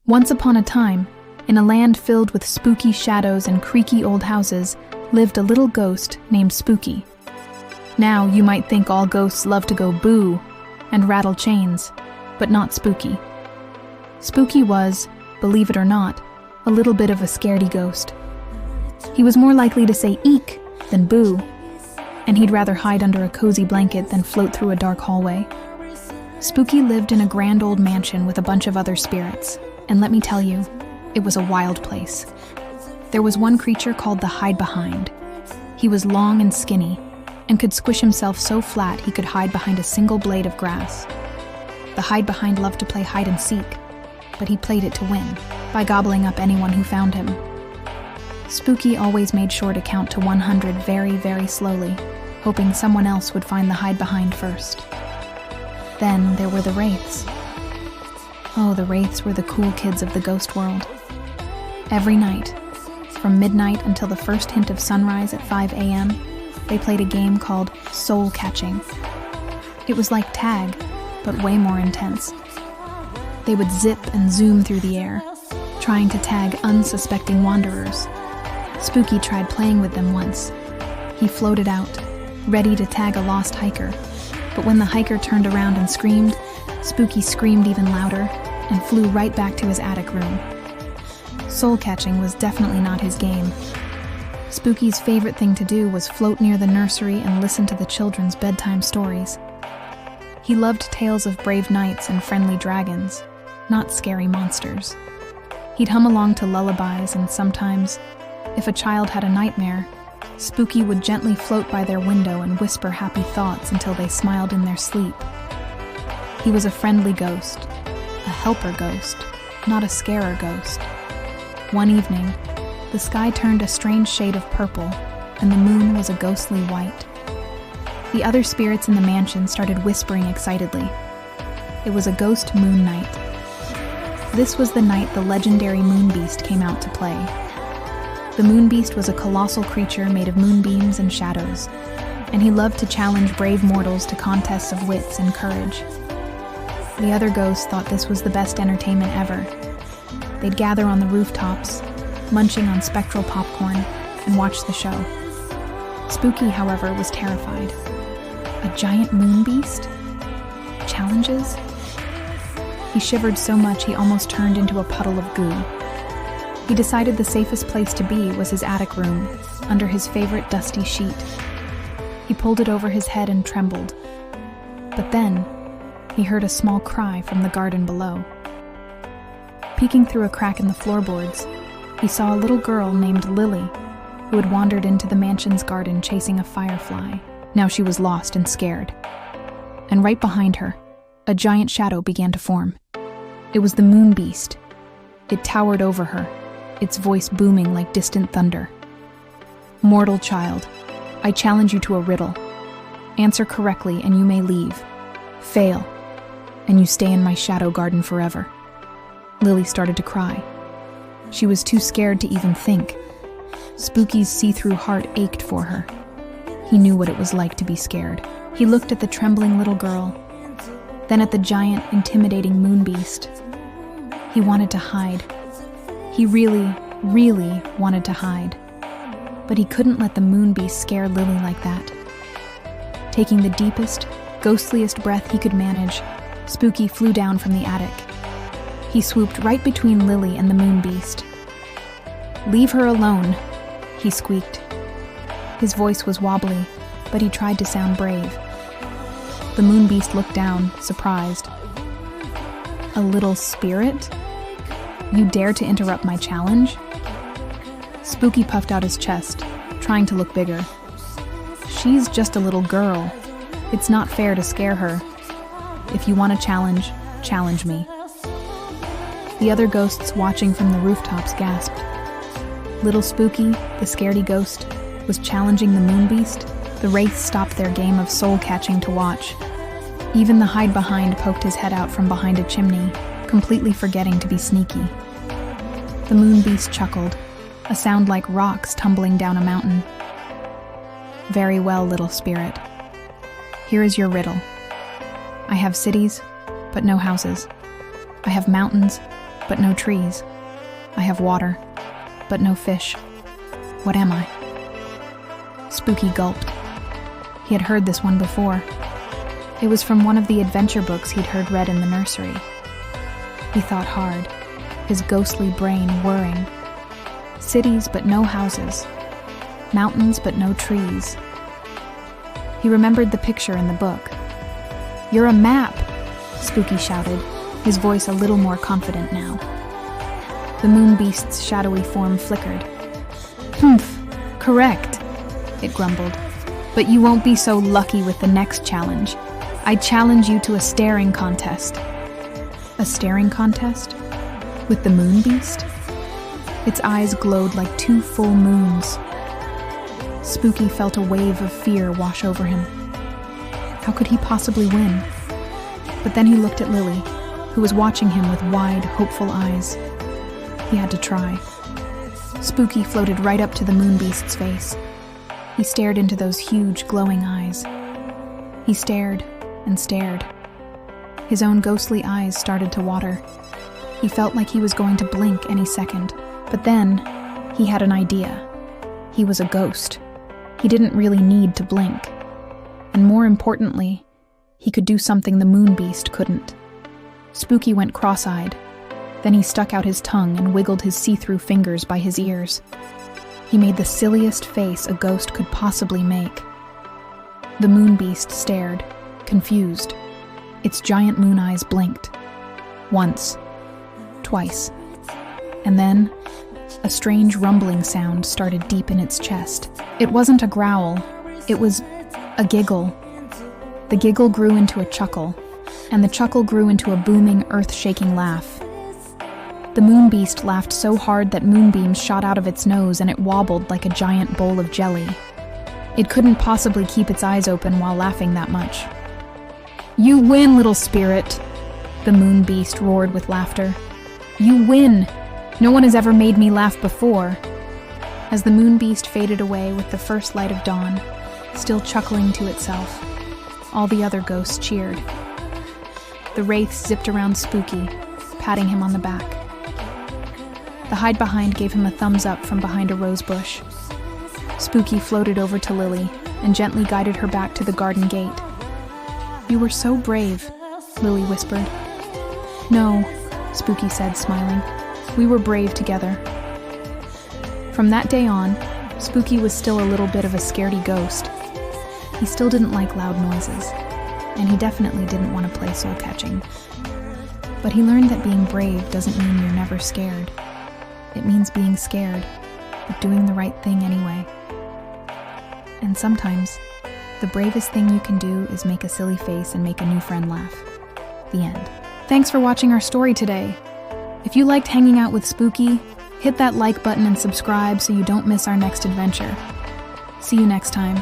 Once upon a time, in a land filled with spooky shadows and creaky old houses, lived a little ghost named Spooky. Now, you might think all ghosts love to go boo and rattle chains, but not Spooky. Spooky was, believe it or not, a little bit of a scaredy ghost. He was more likely to say eek than boo, and he'd rather hide under a cozy blanket than float through a dark hallway. Spooky lived in a grand old mansion with a bunch of other spirits, and let me tell you, it was a wild place. There was one creature called the Hide-Behind. He was long and skinny, and could squish himself so flat he could hide behind a single blade of grass. The Hide-Behind loved to play hide-and-seek, but he played it to win, by gobbling up anyone who found him. Spooky always made sure to count to 100 very, very slowly, hoping someone else would find the Hide-Behind first. Then there were the Wraiths. Oh, the Wraiths were the cool kids of the ghost world. Every night, from midnight until the first hint of sunrise at 5 a.m., they played a game called soul catching. It was like tag, but way more intense. They would zip and zoom through the air, trying to tag unsuspecting wanderers. Spooky tried playing with them once. He floated out, ready to tag a lost hiker, but when the hiker turned around and screamed, Spooky screamed even louder and flew right back to his attic room. Soul catching was definitely not his game. Spooky's favorite thing to do was float near the nursery and listen to the children's bedtime stories. He loved tales of brave knights and friendly dragons, not scary monsters. He'd hum along to lullabies, and sometimes, if a child had a nightmare, Spooky would gently float by their window and whisper happy thoughts until they smiled in their sleep. He was a friendly ghost, a helper ghost, not a scarer ghost. One evening, the sky turned a strange shade of purple, and the moon was a ghostly white. The other spirits in the mansion started whispering excitedly. It was a ghost moon night. This was the night the legendary moon beast came out to play. The moon beast was a colossal creature made of moonbeams and shadows, and he loved to challenge brave mortals to contests of wits and courage. The other ghosts thought this was the best entertainment ever. They'd gather on the rooftops, munching on spectral popcorn, and watch the show. Spooky, however, was terrified. A giant moon beast? Challenges? He shivered so much he almost turned into a puddle of goo. He decided the safest place to be was his attic room, under his favorite dusty sheet. He pulled it over his head and trembled. But then, he heard a small cry from the garden below. Peeking through a crack in the floorboards, he saw a little girl named Lily, who had wandered into the mansion's garden chasing a firefly. Now she was lost and scared. And right behind her, a giant shadow began to form. It was the moon beast. It towered over her, its voice booming like distant thunder. "Mortal child, I challenge you to a riddle. Answer correctly and you may leave. Fail, and you stay in my shadow garden forever." Lily started to cry. She was too scared to even think. Spooky's see-through heart ached for her. He knew what it was like to be scared. He looked at the trembling little girl, then at the giant, intimidating moon beast. He wanted to hide. He really, really wanted to hide. But he couldn't let the moon beast scare Lily like that. Taking the deepest, ghostliest breath he could manage, Spooky flew down from the attic. He swooped right between Lily and the moon beast. "Leave her alone," he squeaked. His voice was wobbly, but he tried to sound brave. The moon beast looked down, surprised. "A little spirit? You dare to interrupt my challenge?" Spooky puffed out his chest, trying to look bigger. "She's just a little girl. It's not fair to scare her. If you want a challenge, challenge me." The other ghosts watching from the rooftops gasped. Little Spooky, the scaredy ghost, was challenging the moon beast. The Wraiths stopped their game of soul-catching to watch. Even the Hide-Behind poked his head out from behind a chimney, completely forgetting to be sneaky. The moon beast chuckled, a sound like rocks tumbling down a mountain. "Very well, little spirit. Here is your riddle. I have cities, but no houses. I have mountains, but no trees. I have water, but no fish. What am I? Spooky gulped. He had heard this one before. It was from one of the adventure books he'd heard read in the nursery. He thought hard, his ghostly brain whirring. Cities but no houses. Mountains but no trees. He remembered the picture in the book. "You're a map!" Spooky shouted, his voice a little more confident now. The moon beast's shadowy form flickered. "Humph, correct," it grumbled. "But you won't be so lucky with the next challenge. I challenge you to a staring contest." A staring contest? With the moon beast? Its eyes glowed like 2 full moons. Spooky felt a wave of fear wash over him. How could he possibly win? But then he looked at Lily, who was watching him with wide, hopeful eyes. He had to try. Spooky floated right up to the moon beast's face. He stared into those huge, glowing eyes. He stared and stared. His own ghostly eyes started to water. He felt like he was going to blink any second. But then, he had an idea. He was a ghost. He didn't really need to blink. And more importantly, he could do something the moon beast couldn't. Spooky went cross-eyed. Then he stuck out his tongue and wiggled his see-through fingers by his ears. He made the silliest face a ghost could possibly make. The moon beast stared, confused. Its giant moon eyes blinked. Once. Twice. And then, a strange rumbling sound started deep in its chest. It wasn't a growl. It was a giggle. The giggle grew into a chuckle, and the chuckle grew into a booming, earth-shaking laugh. The moon beast laughed so hard that moonbeams shot out of its nose and it wobbled like a giant bowl of jelly. It couldn't possibly keep its eyes open while laughing that much. "You win, little spirit!" the moon beast roared with laughter. "You win! No one has ever made me laugh before." As the moon beast faded away with the first light of dawn, still chuckling to itself, all the other ghosts cheered. The wraiths zipped around Spooky, patting him on the back. The hide-behind gave him a thumbs up from behind a rose bush. Spooky floated over to Lily and gently guided her back to the garden gate. "You were so brave," Lily whispered. "No," Spooky said, smiling. "We were brave together." From that day on, Spooky was still a little bit of a scaredy ghost. He still didn't like loud noises, and he definitely didn't want to play soul catching. But he learned that being brave doesn't mean you're never scared. It means being scared, but doing the right thing anyway. And sometimes, the bravest thing you can do is make a silly face and make a new friend laugh. The end. Thanks for watching our story today. If you liked hanging out with Spooky, hit that like button and subscribe so you don't miss our next adventure. See you next time.